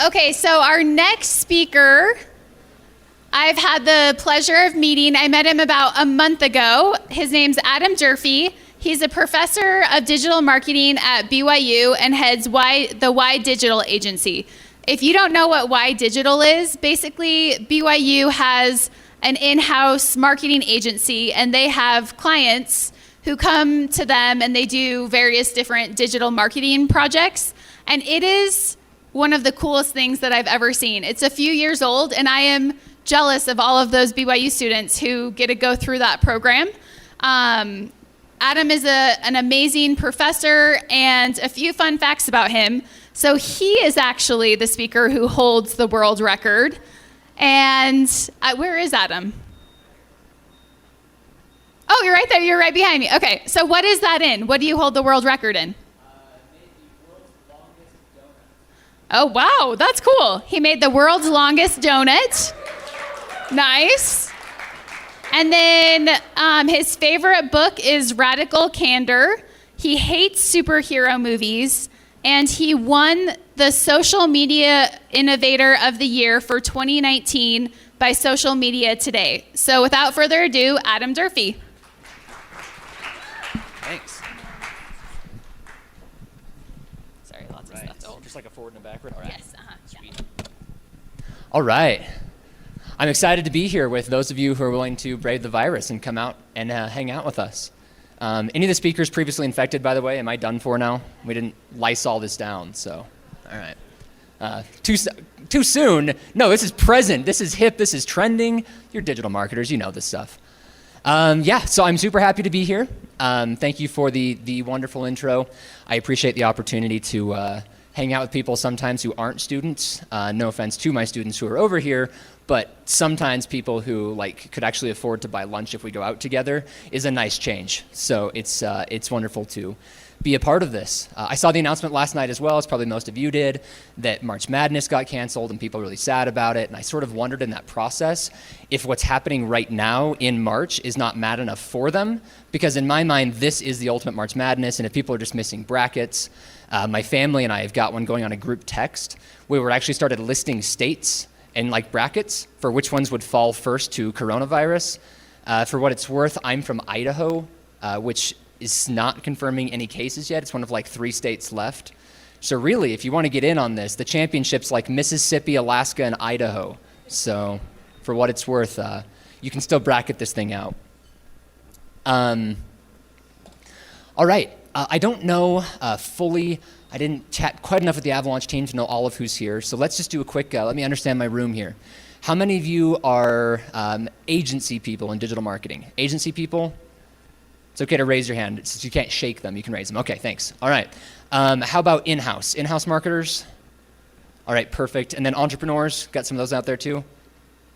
Okay, so our next speaker, I've had the pleasure of meeting. I met him about a month ago. His name's Adam Durfee. He's a professor of digital marketing at BYU and heads the Y Digital agency. If you don't know what Y Digital is, basically BYU has an in-house marketing agency, and they have clients who come to them and they do various different digital marketing projects. And it is one of the coolest things that I've ever seen. It's a few years old, and I am jealous of all of those BYU students who get to go through that program. Adam is an amazing professor, and a few fun facts about him. So he is actually the speaker who holds the world record. And where is Adam? Oh, you're right there. You're right behind me. Okay, so what is that in? What do you hold the world record in? Oh, wow, that's cool. He made the world's longest donut. Nice. And then his favorite book is Radical Candor. He hates superhero movies, and he won the Social Media Innovator of the Year for 2019 by Social Media Today. So without further ado, Adam Durfee. Thanks. Sorry, lots of stuff. Oh, just like a forward and a backward? All right. Yes, Sweet. yeah. All right. I'm excited to be here with those of you who are willing to brave the virus and come out and hang out with us. Any of the speakers previously infected, by the way? Am I done for now? We didn't Lysol this down, so. All right. Too soon? No, this is present. This is hip. This is trending. You're digital marketers. You know this stuff. So I'm super happy to be here. Thank you for the wonderful intro. I appreciate the opportunity to hang out with people sometimes who aren't students. No offense to my students who are over here, but sometimes people who could actually afford to buy lunch if we go out together is a nice change. So it's wonderful to be a part of this. I saw the announcement last night as well, as probably most of you did, that March Madness got canceled and people are really sad about it. And I sort of wondered in that process if what's happening right now in March is not mad enough for them, because in my mind, this is the ultimate March Madness. And if people are just missing brackets, my family and I have got one going on a group text where we actually started listing states and brackets for which ones would fall first to coronavirus. For what it's worth, I'm from Idaho, which is not confirming any cases yet. It's one of 3 states left. So really, if you want to get in on this, the championship's Mississippi, Alaska, and Idaho. So for what it's worth, you can still bracket this thing out. All right, I don't know fully. I didn't chat quite enough with the Avalaunch team to know all of who's here. So let's just do a quick, let me understand my room here. How many of you are agency people in digital marketing? Agency people? It's okay to raise your hand. Since you can't shake them, you can raise them. Okay, thanks. All right. How about in-house? In-house marketers? All right, perfect. And then entrepreneurs? Got some of those out there too?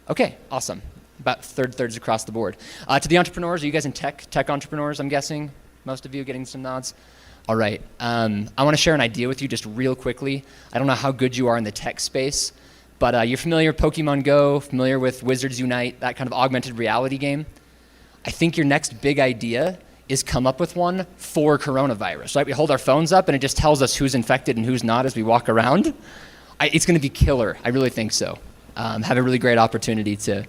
Okay, awesome. About thirds across the board. To the entrepreneurs, are you guys in tech entrepreneurs, I'm guessing? Most of you getting some nods? All right. I want to share an idea with you just real quickly. I don't know how good you are in the tech space, but you're familiar with Pokemon Go, familiar with Wizards Unite, that kind of augmented reality game? I think your next big idea is come up with one for coronavirus, right? We hold our phones up and it just tells us who's infected and who's not as we walk around. It's going to be killer. I really think so. Have a really great opportunity to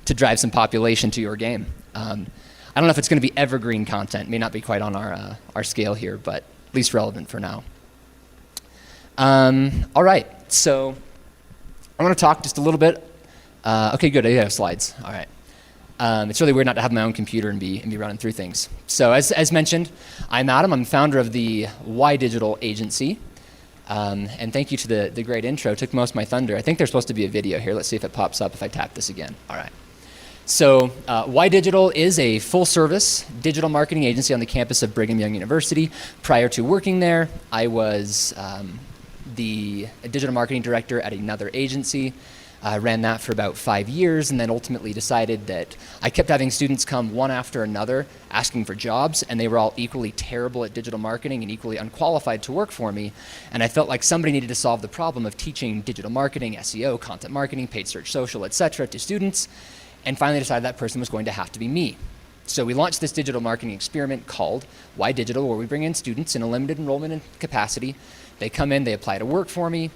drive some population to your game. I don't know if it's going to be evergreen content. It may not be quite on our scale here, but at least relevant for now. All right, so I want to talk just a little bit. Okay, good. I have slides. All right. It's really weird not to have my own computer and be running through things. So as mentioned, I'm Adam. I'm the founder of the Y Digital agency. And thank you to the great intro. It took most of my thunder. I think there's supposed to be a video here. Let's see if it pops up if I tap this again. All right. So Y Digital is a full-service digital marketing agency on the campus of Brigham Young University. Prior to working there, I was the digital marketing director at another agency. I ran that for about 5 years and then ultimately decided that I kept having students come one after another asking for jobs, and they were all equally terrible at digital marketing and equally unqualified to work for me. And I felt like somebody needed to solve the problem of teaching digital marketing, SEO, content marketing, paid search, social, etc. to students, and finally decided that person was going to have to be me. So we launched this digital marketing experiment called Y Digital, where we bring in students in a limited enrollment capacity. They come in, they apply to work for me,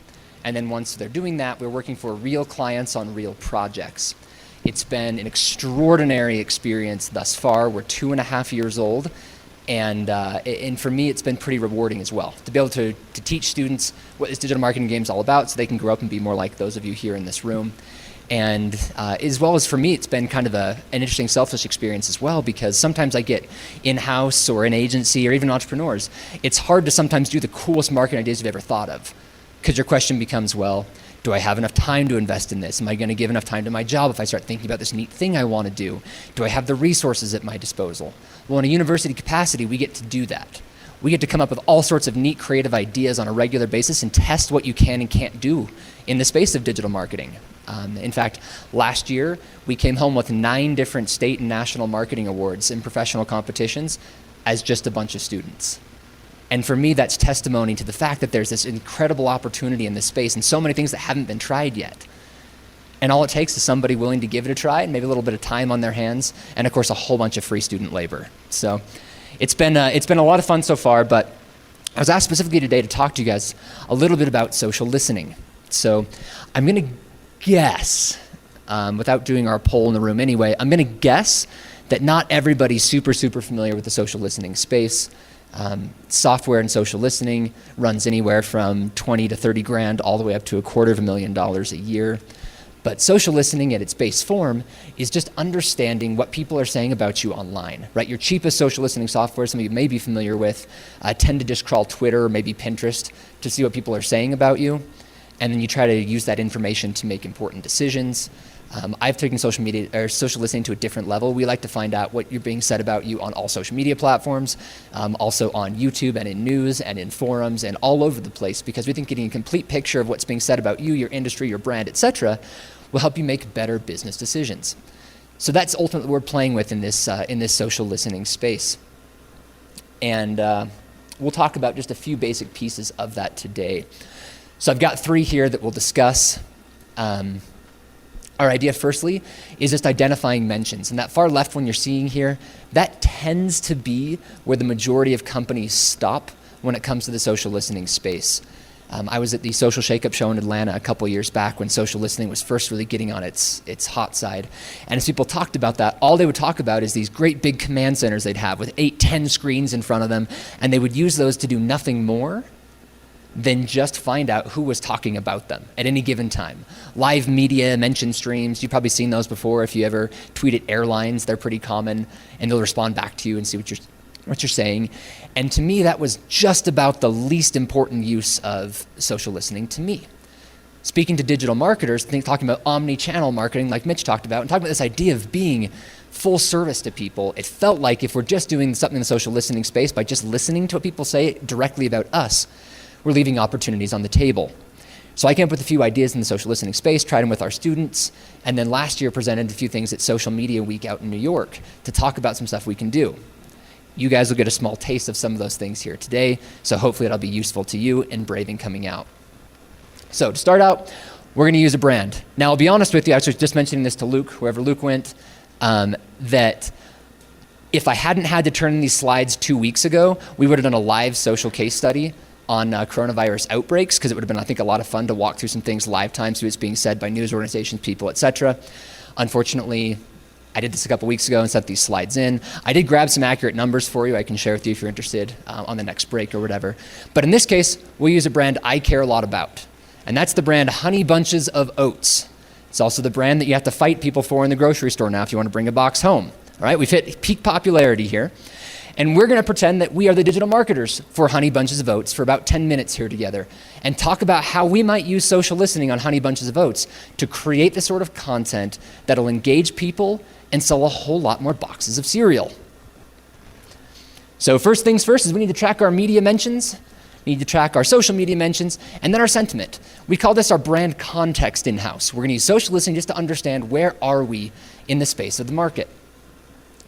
And then once they're doing that, we're working for real clients on real projects. It's been an extraordinary experience thus far. We're 2.5 years old. And for me, it's been pretty rewarding as well to be able to teach students what this digital marketing game is all about so they can grow up and be more like those of you here in this room. And as well as for me, it's been kind of an interesting selfish experience as well, because sometimes I get in-house or an agency or even entrepreneurs. It's hard to sometimes do the coolest marketing ideas you've ever thought of, because your question becomes, well, do I have enough time to invest in this? Am I going to give enough time to my job if I start thinking about this neat thing I want to do? Do I have the resources at my disposal? Well, in a university capacity, we get to do that. We get to come up with all sorts of neat creative ideas on a regular basis and test what you can and can't do in the space of digital marketing. In fact, last year, we came home with 9 different state and national marketing awards in professional competitions as just a bunch of students. And for me, that's testimony to the fact that there's this incredible opportunity in this space and so many things that haven't been tried yet. And all it takes is somebody willing to give it a try and maybe a little bit of time on their hands, and of course, a whole bunch of free student labor. So it's been a lot of fun so far, but I was asked specifically today to talk to you guys a little bit about social listening. So I'm going to guess, without doing our poll in the room anyway, I'm going to guess that not everybody's super familiar with the social listening space. Software and social listening runs anywhere from 20 to 30 grand all the way up to $250,000 a year. But social listening at its base form is just understanding what people are saying about you online, right? Your cheapest social listening software, some of you may be familiar with, tend to just crawl Twitter or maybe Pinterest to see what people are saying about you. And then you try to use that information to make important decisions. I've taken social media or social listening to a different level. We like to find out what you're being said about you on all social media platforms, also on YouTube and in news and in forums and all over the place, because we think getting a complete picture of what's being said about you, your industry, your brand, etc., will help you make better business decisions. So that's ultimately what we're playing with in this social listening space. And we'll talk about just a few basic pieces of that today. So I've got 3 here that we'll discuss. Our idea, firstly, is just identifying mentions. And that far left one you're seeing here, that tends to be where the majority of companies stop when it comes to the social listening space. I was at the Social Shakeup show in Atlanta a couple years back when social listening was first really getting on its hot side. And as people talked about that, all they would talk about is these great big command centers they'd have with 8, 10 screens in front of them, and they would use those to do nothing more than just find out who was talking about them at any given time. Live media mention streams, you've probably seen those before. If you ever tweet at airlines, they're pretty common, and they'll respond back to you and see what you're saying. And to me, that was just about the least important use of social listening to me. Speaking to digital marketers, talking about omni-channel marketing like Mitch talked about, and talking about this idea of being full service to people, it felt like if we're just doing something in the social listening space by just listening to what people say directly about us, we're leaving opportunities on the table. So I came up with a few ideas in the social listening space, tried them with our students, and then last year presented a few things at Social Media Week out in New York to talk about some stuff we can do. You guys will get a small taste of some of those things here today, so hopefully it'll be useful to you in braving coming out. So to start out, we're gonna use a brand. Now I'll be honest with you, I was just mentioning this to Luke, wherever Luke went, that if I hadn't had to turn in these slides 2 weeks ago, we would have done a live social case study on coronavirus outbreaks, because it would have been, I think, a lot of fun to walk through some things live time, see what's being said by news organizations, people, etc. Unfortunately, I did this a couple weeks ago and set these slides in. I did grab some accurate numbers for you I can share with you if you're interested on the next break or whatever. But in this case, we'll use a brand I care a lot about, and that's the brand Honey Bunches of Oats. It's also the brand that you have to fight people for in the grocery store now if you want to bring a box home. All right, we've hit peak popularity here. And we're going to pretend that we are the digital marketers for Honey Bunches of Oats for about 10 minutes here together and talk about how we might use social listening on Honey Bunches of Oats to create the sort of content that'll engage people and sell a whole lot more boxes of cereal. So first things first is we need to track our media mentions, we need to track our social media mentions, and then our sentiment. We call this our brand context in-house. We're going to use social listening just to understand where are we in the space of the market.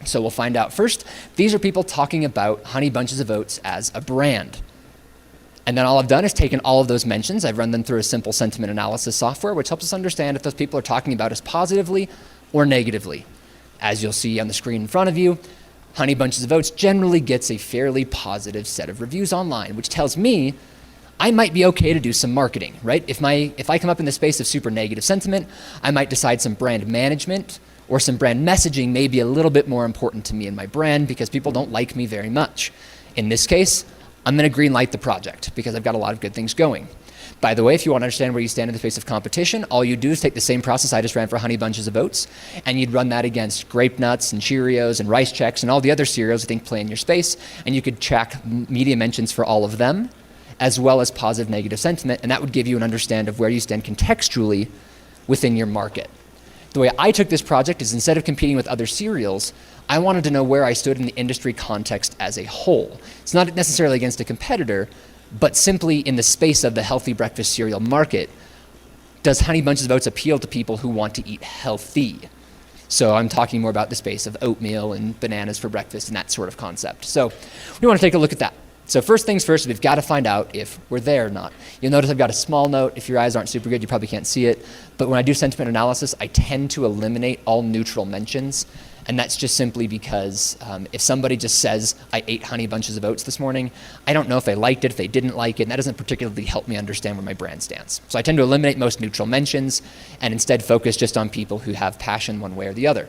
So we'll find out first, these are people talking about Honey Bunches of Oats as a brand. And then all I've done is taken all of those mentions, I've run them through a simple sentiment analysis software, which helps us understand if those people are talking about us positively or negatively. As you'll see on the screen in front of you, Honey Bunches of Oats generally gets a fairly positive set of reviews online, which tells me I might be okay to do some marketing, right? If I come up in the space of super negative sentiment, I might decide some brand management or some brand messaging may be a little bit more important to me and my brand because people don't like me very much. In this case, I'm gonna green light the project because I've got a lot of good things going. By the way, if you want to understand where you stand in the face of competition, all you do is take the same process I just ran for Honey Bunches of Oats, and you'd run that against Grape Nuts and Cheerios and Rice Chex and all the other cereals I think play in your space, and you could track media mentions for all of them, as well as positive, negative sentiment, and that would give you an understanding of where you stand contextually within your market. The way I took this project is instead of competing with other cereals, I wanted to know where I stood in the industry context as a whole. It's not necessarily against a competitor, but simply in the space of the healthy breakfast cereal market. Does Honey Bunches of Oats appeal to people who want to eat healthy? So I'm talking more about the space of oatmeal and bananas for breakfast and that sort of concept. So we want to take a look at that. So first things first, we've got to find out if we're there or not. You'll notice I've got a small note. If your eyes aren't super good, you probably can't see it. But when I do sentiment analysis, I tend to eliminate all neutral mentions. And that's just simply because if somebody just says, I ate Honey Bunches of Oats this morning, I don't know if they liked it, if they didn't like it, and that doesn't particularly help me understand where my brand stands. So I tend to eliminate most neutral mentions and instead focus just on people who have passion one way or the other.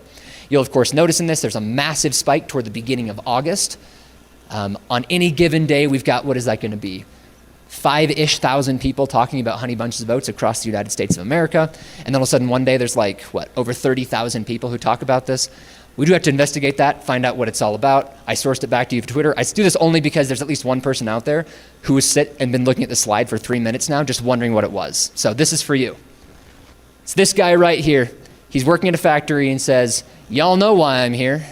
You'll of course notice in this, there's a massive spike toward the beginning of August. On any given day, we've got, what is that going to be? 5-ish thousand people talking about Honey Bunches of Oats across the United States of America. And then all of a sudden one day there's like, over 30,000 people who talk about this. We do have to investigate that, find out what it's all about. I sourced it back to you for Twitter. I do this only because there's at least one person out there who has sit and been looking at the slide for 3 minutes now, just wondering what it was. So this is for you. It's this guy right here. He's working at a factory and says, y'all know why I'm here.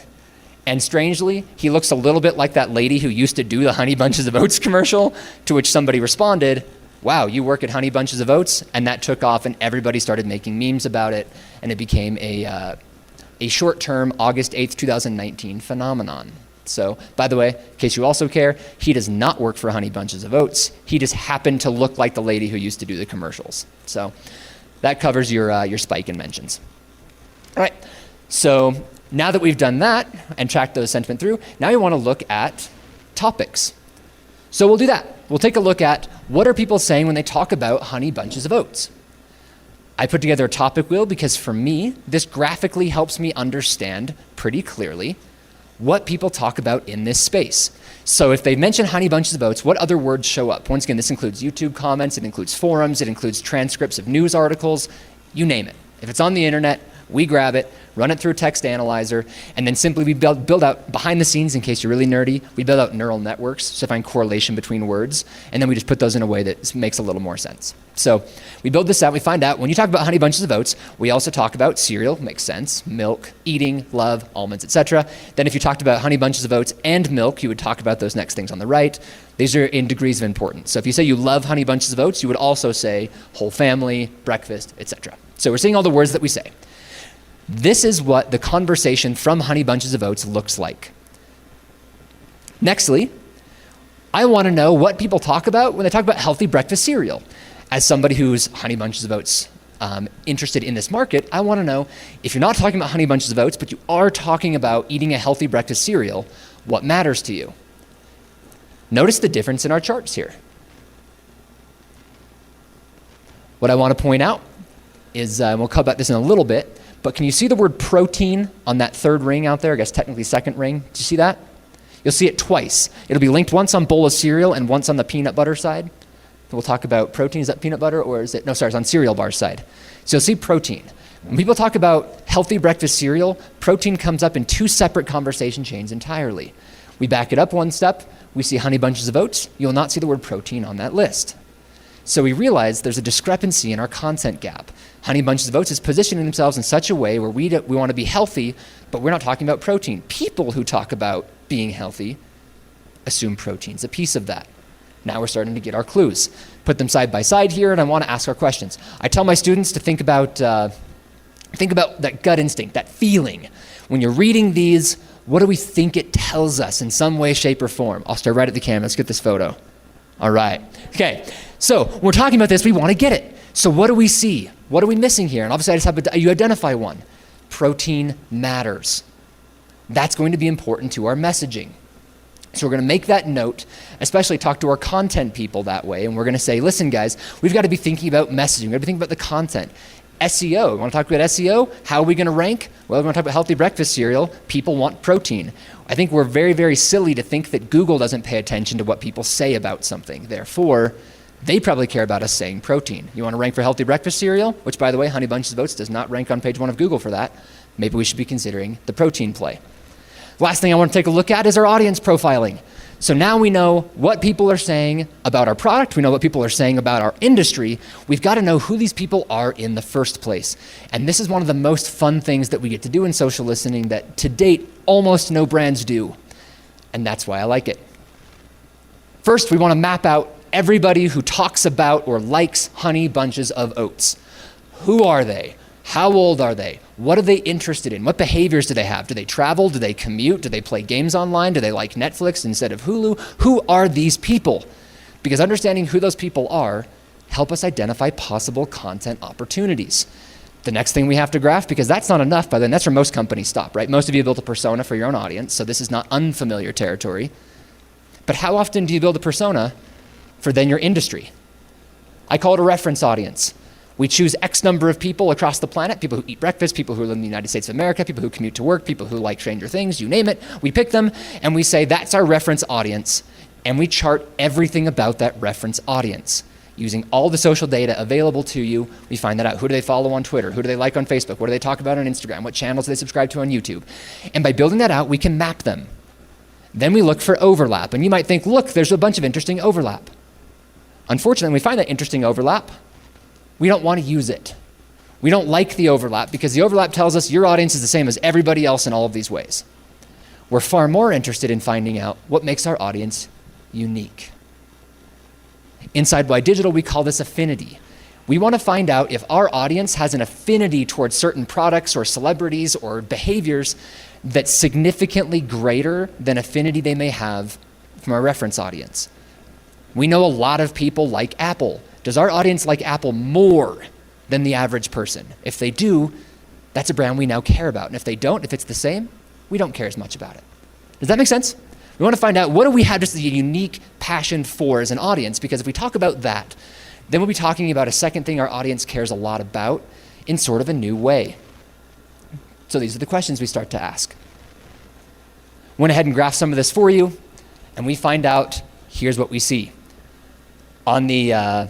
And strangely, he looks a little bit like that lady who used to do the Honey Bunches of Oats commercial, to which somebody responded, wow, you work at Honey Bunches of Oats? And that took off and everybody started making memes about it, and it became a short-term August 8th, 2019 phenomenon. So, by the way, in case you also care, he does not work for Honey Bunches of Oats. He just happened to look like the lady who used to do the commercials. So that covers your spike in mentions. All right, so now that we've done that and tracked those sentiment through, now we want to look at topics. So we'll do that. We'll take a look at what are people saying when they talk about Honey Bunches of Oats. I put together a topic wheel because for me, this graphically helps me understand pretty clearly what people talk about in this space. So if they mention Honey Bunches of Oats, what other words show up? Once again, this includes YouTube comments, it includes forums, it includes transcripts of news articles, you name it. If it's on the internet, we grab it, run it through a text analyzer, and then simply we build out behind the scenes, in case you're really nerdy, we build out neural networks to find correlation between words, and then we just put those in a way that makes a little more sense. So we build this out, we find out when you talk about Honey Bunches of Oats, we also talk about cereal, makes sense, milk, eating, love, almonds, etc. Then if you talked about Honey Bunches of Oats and milk, you would talk about those next things on the right. These are in degrees of importance. So if you say you love Honey Bunches of Oats, you would also say whole family, breakfast, etc. So we're seeing all the words that we say. This is what the conversation from Honey Bunches of Oats looks like. Nextly, I want to know what people talk about when they talk about healthy breakfast cereal. As somebody who's Honey Bunches of Oats interested in this market, I want to know if you're not talking about Honey Bunches of Oats, but you are talking about eating a healthy breakfast cereal, what matters to you? Notice the difference in our charts here. What I want to point out is, we'll cover about this in a little bit, but can you see the word protein on that third ring out there? I guess technically second ring. Do you see that? You'll see it twice. It'll be linked once on bowl of cereal and once on the peanut butter side. We'll talk about protein. Is that peanut butter or is it? No, sorry, it's on cereal bar side. So you'll see protein. When people talk about healthy breakfast cereal, protein comes up in two separate conversation chains entirely. We back it up one step. We see Honey Bunches of Oats. You'll not see the word protein on that list. So we realize there's a discrepancy in our content gap. Honey Bunches of Oats is positioning themselves in such a way where we want to be healthy, but we're not talking about protein. People who talk about being healthy assume protein's a piece of that. Now we're starting to get our clues. Put them side by side here, and I want to ask our questions. I tell my students to think about that gut instinct, that feeling. When you're reading these, what do we think it tells us in some way, shape, or form? I'll start right at the camera. Let's get this photo. All right. Okay. So when we're talking about this, we want to get it. So what do we see? What are we missing here? And obviously I just have you identify one. Protein matters. That's going to be important to our messaging. So we're going to make that note, especially talk to our content people that way. And we're going to say, listen, guys, we've got to be thinking about messaging. We've got to be thinking about the content. SEO. We want to talk about SEO? How are we going to rank? Well, we want to talk about healthy breakfast cereal. People want protein. I think we're very, very silly to think that Google doesn't pay attention to what people say about something. Therefore, they probably care about us saying protein. You want to rank for healthy breakfast cereal, which, by the way, Honey Bunches of Oats does not rank on page 1 of Google for that. Maybe we should be considering the protein play. Last thing I want to take a look at is our audience profiling. So now we know what people are saying about our product. We know what people are saying about our industry. We've got to know who these people are in the first place. And this is one of the most fun things that we get to do in social listening that to date, almost no brands do. And that's why I like it. First, we want to map out everybody who talks about or likes Honey Bunches of Oats. Who are they? How old are they? What are they interested in? What behaviors do they have? Do they travel? Do they commute? Do they play games online? Do they like Netflix instead of Hulu? Who are these people? Because understanding who those people are help us identify possible content opportunities. The next thing we have to graph, because that's not enough, by then that's where most companies stop, right? Most of you built a persona for your own audience, so this is not unfamiliar territory. But how often do you build a persona for then your industry? I call it a reference audience. We choose X number of people across the planet, people who eat breakfast, people who live in the United States of America, people who commute to work, people who like Stranger Things, you name it. We pick them and we say that's our reference audience, and we chart everything about that reference audience. Using all the social data available to you, we find that out. Who do they follow on Twitter? Who do they like on Facebook? What do they talk about on Instagram? What channels do they subscribe to on YouTube? And by building that out, we can map them. Then we look for overlap. And you might think, look, there's a bunch of interesting overlap. Unfortunately, when we find that interesting overlap, we don't want to use it. We don't like the overlap because the overlap tells us your audience is the same as everybody else in all of these ways. We're far more interested in finding out what makes our audience unique. Inside Why Digital, we call this affinity. We want to find out if our audience has an affinity towards certain products or celebrities or behaviors that's significantly greater than affinity they may have from our reference audience. We know a lot of people like Apple. Does our audience like Apple more than the average person? If they do, that's a brand we now care about. And if they don't, if it's the same, we don't care as much about it. Does that make sense? We want to find out what do we have just a unique passion for as an audience, because if we talk about that, then we'll be talking about a second thing our audience cares a lot about in sort of a new way. So these are the questions we start to ask. Went ahead and graphed some of this for you, and we find out, here's what we see. On the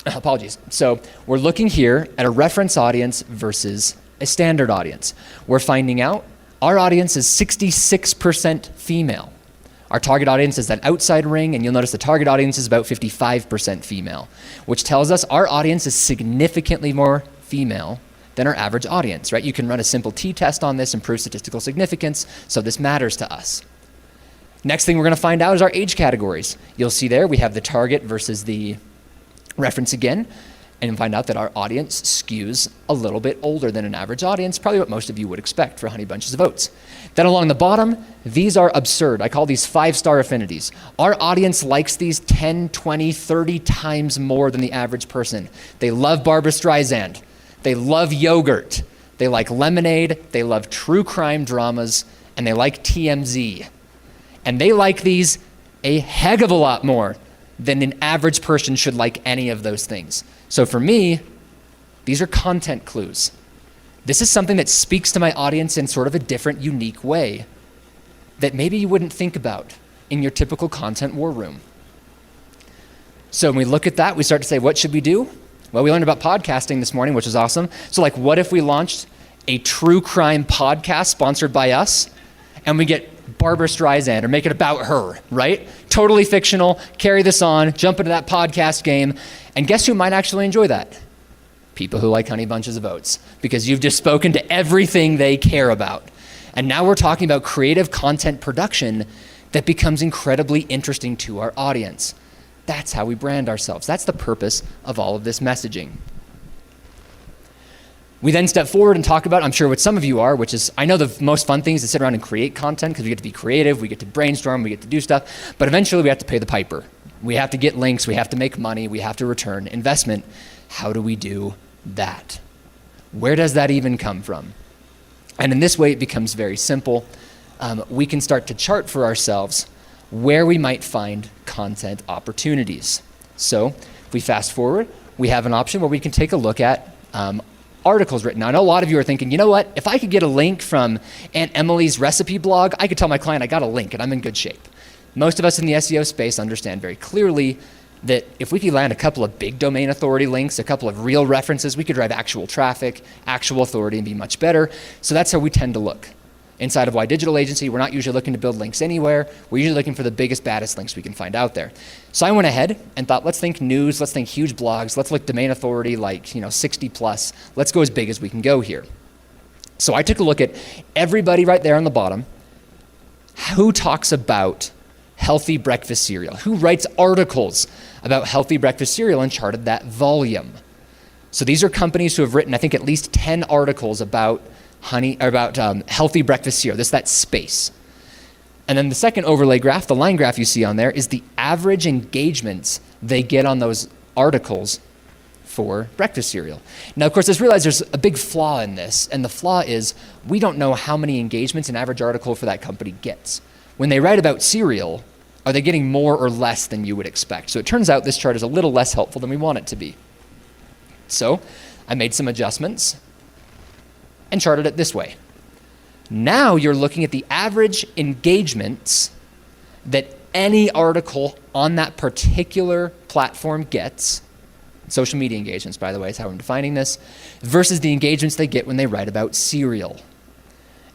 apologies. So we're looking here at a reference audience versus a standard audience. We're finding out our audience is 66% female. Our target audience is that outside ring, and you'll notice the target audience is about 55% female, which tells us our audience is significantly more female than our average audience, right? You can run a simple t-test on this and prove statistical significance, so this matters to us. Next thing we're going to find out is our age categories. You'll see there we have the target versus the reference again, and find out that our audience skews a little bit older than an average audience, probably what most of you would expect for Honey Bunches of Oats. Then along the bottom, these are absurd. I call these 5-star affinities. Our audience likes these 10, 20, 30 times more than the average person. They love Barbra Streisand. They love yogurt. They like lemonade. They love true crime dramas, and they like TMZ. And they like these a heck of a lot more than an average person should like any of those things. So for me, these are content clues. This is something that speaks to my audience in sort of a different, unique way that maybe you wouldn't think about in your typical content war room. So when we look at that, we start to say, what should we do? Well, we learned about podcasting this morning, which is awesome. So like, what if we launched a true crime podcast sponsored by us, and we get Barbra Streisand, or make it about her, right? Totally fictional, carry this on, jump into that podcast game, and guess who might actually enjoy that? People who like Honey Bunches of Oats, because you've just spoken to everything they care about. And now we're talking about creative content production that becomes incredibly interesting to our audience. That's how we brand ourselves. That's the purpose of all of this messaging. We then step forward and talk about, I'm sure what some of you are, which is, I know the most fun thing is to sit around and create content because we get to be creative, we get to brainstorm, we get to do stuff, but eventually we have to pay the piper. We have to get links, we have to make money, we have to return investment. How do we do that? Where does that even come from? And in this way, it becomes very simple. we can start to chart for ourselves where we might find content opportunities. So if we fast forward, we have an option where we can take a look at articles written. Now, I know a lot of you are thinking, you know what, if I could get a link from Aunt Emily's recipe blog, I could tell my client I got a link and I'm in good shape. Most of us in the SEO space understand very clearly that if we could land a couple of big domain authority links, a couple of real references, we could drive actual traffic, actual authority, and be much better. So that's how we tend to look. Inside of Y Digital Agency, we're not usually looking to build links anywhere. We're usually looking for the biggest, baddest links we can find out there. So I went ahead and thought, let's think news, let's think huge blogs, let's look domain authority like 60 plus. Let's go as big as we can go here. So I took a look at everybody right there on the bottom who talks about healthy breakfast cereal, who writes articles about healthy breakfast cereal, and charted that volume. So these are companies who have written, I think, at least 10 articles about healthy breakfast cereal, that space. And then the second overlay graph, the line graph you see on there, is the average engagements they get on those articles for breakfast cereal. Now, of course, just realize there's a big flaw in this, and the flaw is we don't know how many engagements an average article for that company gets. When they write about cereal, are they getting more or less than you would expect? So it turns out this chart is a little less helpful than we want it to be. So I made some adjustments and charted it this way. Now you're looking at the average engagements that any article on that particular platform gets, social media engagements, by the way, is how I'm defining this, versus the engagements they get when they write about cereal.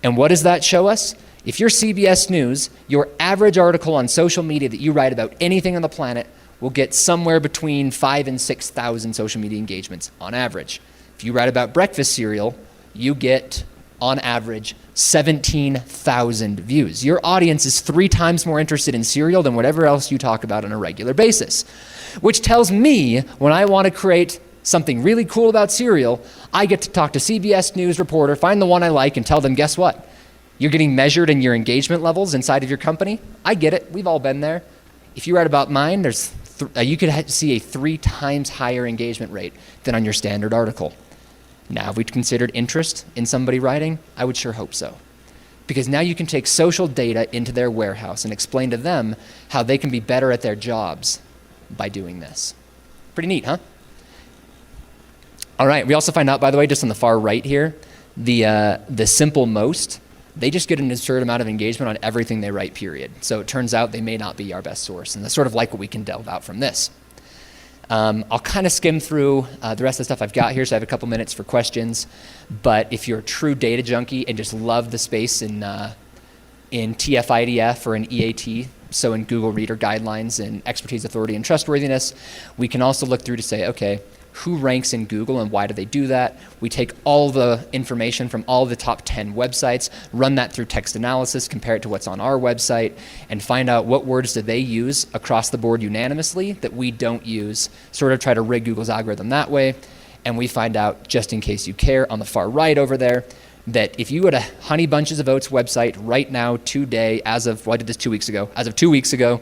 And what does that show us? If you're CBS News, your average article on social media that you write about anything on the planet will get somewhere between 5,000 and 6,000 social media engagements on average. If you write about breakfast cereal, you get, on average, 17,000 views. Your audience is 3 times more interested in cereal than whatever else you talk about on a regular basis, which tells me when I want to create something really cool about cereal, I get to talk to CBS News reporter, find the one I like, and tell them, guess what? You're getting measured in your engagement levels inside of your company. I get it. We've all been there. If you write about mine, you could see a 3 times higher engagement rate than on your standard article. Now, if we considered interest in somebody writing, I would sure hope so. Because now you can take social data into their warehouse and explain to them how they can be better at their jobs by doing this. Pretty neat, huh? All right, we also find out, by the way, just on the far right here, the simple most, they just get an absurd amount of engagement on everything they write, period. So it turns out they may not be our best source, and that's sort of like what we can delve out from this. I'll kind of skim through the rest of the stuff I've got here, so I have a couple minutes for questions. But if you're a true data junkie and just love the space in TF-IDF or in EAT, so in Google Reader Guidelines and Expertise, Authority, and Trustworthiness, we can also look through to say, okay, who ranks in Google and why do they do that? We take all the information from all the top 10 websites, run that through text analysis, compare it to what's on our website, and find out what words do they use across the board unanimously that we don't use, sort of try to rig Google's algorithm that way. And we find out, just in case you care, on the far right over there, that if you go to Honey Bunches of Oats website right now, today, as of 2 weeks ago,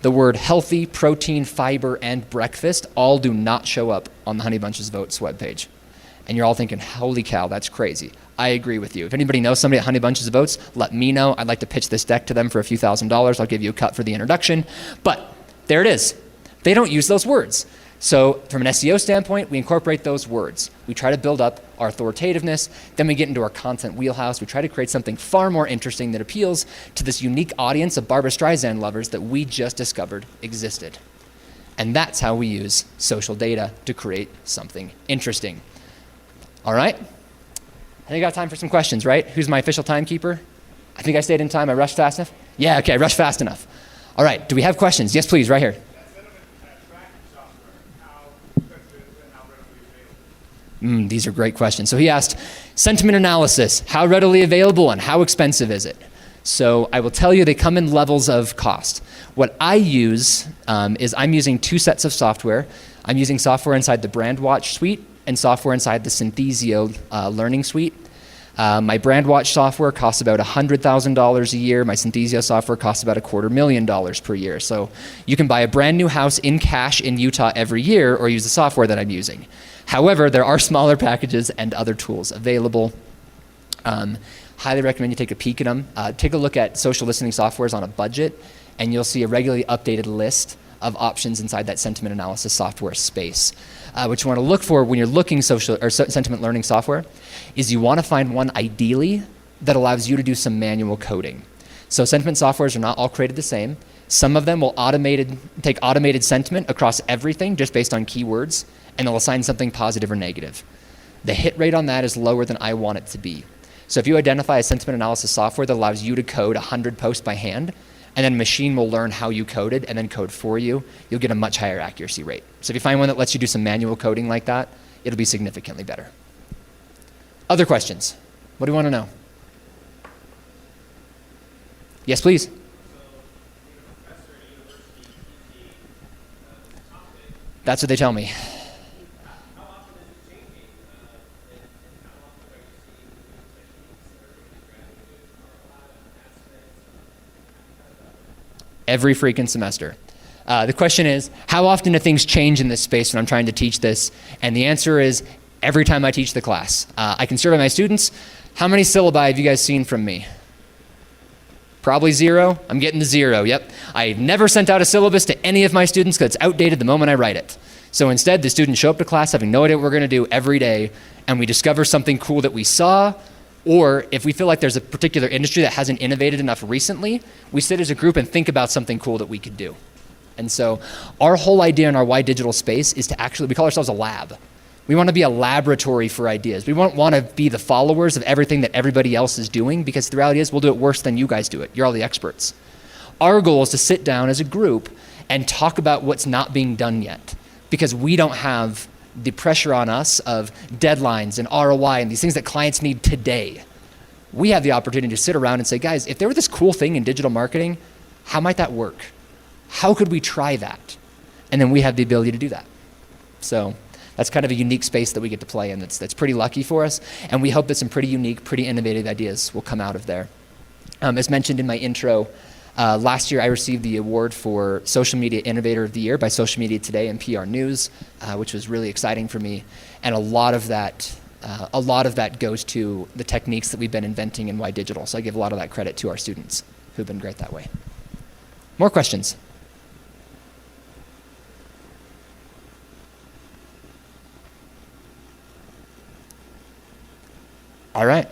the word healthy, protein, fiber, and breakfast all do not show up on the Honey Bunches of Oats webpage. And you're all thinking, holy cow, that's crazy. I agree with you. If anybody knows somebody at Honey Bunches of Oats, let me know. I'd like to pitch this deck to them for a few $1,000s. I'll give you a cut for the introduction. But there it is. They don't use those words. So from an SEO standpoint, we incorporate those words. We try to build up our authoritativeness. Then we get into our content wheelhouse. We try to create something far more interesting that appeals to this unique audience of Barbra Streisand lovers that we just discovered existed. And that's how we use social data to create something interesting. All right? I think I got time for some questions, right? Who's my official timekeeper? I think I stayed in time. I rushed fast enough? Yeah, okay, I rushed fast enough. All right, do we have questions? Yes, please, right here. These are great questions. So he asked, sentiment analysis, how readily available and how expensive is it? So I will tell you they come in levels of cost. What I use is I'm using 2 sets of software. I'm using software inside the BrandWatch suite and software inside the Synthesio learning suite. My BrandWatch software costs about $100,000 a year. My Synthesio software costs about $250,000 per year. So you can buy a brand new house in cash in Utah every year or use the software that I'm using. However, there are smaller packages and other tools available. Highly recommend you take a peek at them. Take a look at social listening softwares on a budget, and you'll see a regularly updated list of options inside that sentiment analysis software space. What you want to look for when you're looking sentiment learning software is you want to find one ideally that allows you to do some manual coding. So sentiment softwares are not all created the same. Some of them will take automated sentiment across everything just based on keywords, and they'll assign something positive or negative. The hit rate on that is lower than I want it to be. So if you identify a sentiment analysis software that allows you to code 100 posts by hand, and then a machine will learn how you coded and then code for you, you'll get a much higher accuracy rate. So if you find one that lets you do some manual coding like that, it'll be significantly better. Other questions? What do you want to know? Yes, please. That's what they tell me. Every freaking semester. The question is, how often do things change in this space when I'm trying to teach this? And the answer is, every time I teach the class. I can survey my students. How many syllabi have you guys seen from me? Probably 0. I'm getting to 0, yep. I've never sent out a syllabus to any of my students because it's outdated the moment I write it. So instead, the students show up to class having no idea what we're going to do every day, and we discover something cool that we saw, or if we feel like there's a particular industry that hasn't innovated enough recently, we sit as a group and think about something cool that we could do. And so our whole idea in our Why Digital space is to actually, we call ourselves a lab. We want to be a laboratory for ideas. We won't want to be the followers of everything that everybody else is doing, because the reality is we'll do it worse than you guys do it. You're all the experts. Our goal is to sit down as a group and talk about what's not being done yet, because we don't have the pressure on us of deadlines and ROI and these things that clients need today. We have the opportunity to sit around and say, guys, if there were this cool thing in digital marketing, how might that work? How could we try that? And then we have the ability to do that. So that's kind of a unique space that we get to play in that's pretty lucky for us. And we hope that some pretty unique, pretty innovative ideas will come out of there. As mentioned in my intro, last year I received the award for Social Media Innovator of the Year by Social Media Today and PR News, which was really exciting for me. And a lot of that goes to the techniques that we've been inventing in Why Digital. So I give a lot of that credit to our students who've been great that way. More questions? All right.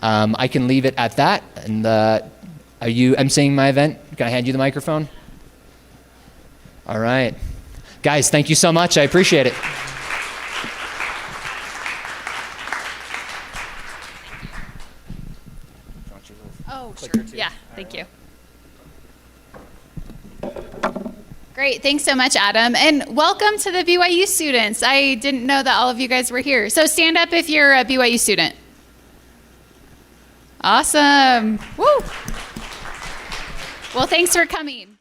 I can leave it at that. And are you emceeing my event? Can I hand you the microphone? All right. Guys, thank you so much. I appreciate it. Oh, sure. Yeah, thank you. Great. Thanks so much, Adam. And welcome to the BYU students. I didn't know that all of you guys were here. So stand up if you're a BYU student. Awesome. Woo. Well, thanks for coming.